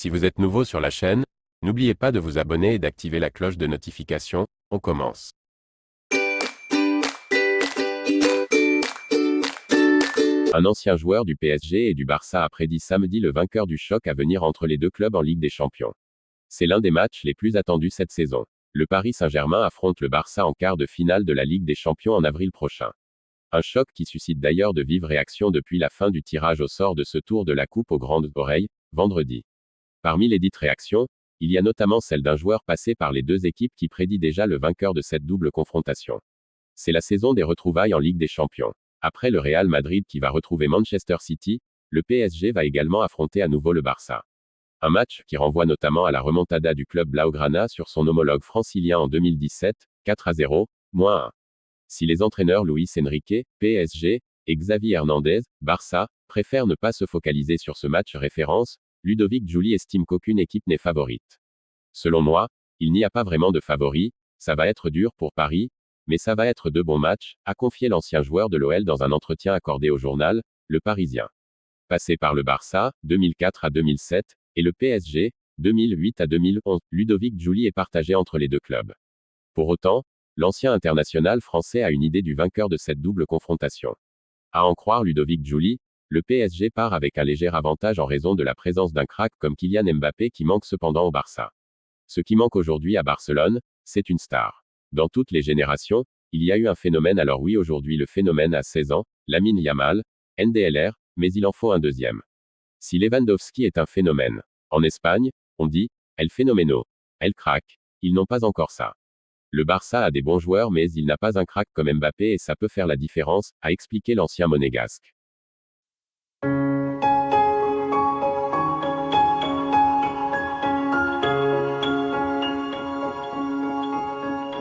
Si vous êtes nouveau sur la chaîne, n'oubliez pas de vous abonner et d'activer la cloche de notification. On commence. Un ancien joueur du PSG et du Barça a prédit samedi le vainqueur du choc à venir entre les deux clubs en Ligue des Champions. C'est l'un des matchs les plus attendus cette saison. Le Paris Saint-Germain affronte le Barça en quart de finale de la Ligue des Champions en avril prochain. Un choc qui suscite d'ailleurs de vives réactions depuis la fin du tirage au sort de ce tour de la Coupe aux grandes oreilles, vendredi. Parmi les dites réactions, il y a notamment celle d'un joueur passé par les deux équipes qui prédit déjà le vainqueur de cette double confrontation. C'est la saison des retrouvailles en Ligue des Champions. Après le Real Madrid qui va retrouver Manchester City, le PSG va également affronter à nouveau le Barça. Un match qui renvoie notamment à la remontada du club Blaugrana sur son homologue francilien en 2017, 4-0, -1. Si les entraîneurs Luis Enrique, PSG, et Xavi Hernandez, Barça, préfèrent ne pas se focaliser sur ce match référence, Ludovic Giuly estime qu'aucune équipe n'est favorite. Selon moi, il n'y a pas vraiment de favori, ça va être dur pour Paris, mais ça va être de bons matchs, a confié l'ancien joueur de l'OL dans un entretien accordé au journal, Le Parisien. Passé par le Barça, 2004 à 2007, et le PSG, 2008 à 2011, Ludovic Giuly est partagé entre les deux clubs. Pour autant, l'ancien international français a une idée du vainqueur de cette double confrontation. À en croire Ludovic Giuly, le PSG part avec un léger avantage en raison de la présence d'un crack comme Kylian Mbappé qui manque cependant au Barça. Ce qui manque aujourd'hui à Barcelone, c'est une star. Dans toutes les générations, il y a eu un phénomène. Alors oui, aujourd'hui le phénomène a 16 ans, Lamine Yamal, NDLR, mais il en faut un deuxième. Si Lewandowski est un phénomène, en Espagne, on dit, El Fenomeno, El Crack, ils n'ont pas encore ça. Le Barça a des bons joueurs mais il n'a pas un crack comme Mbappé et ça peut faire la différence, a expliqué l'ancien monégasque.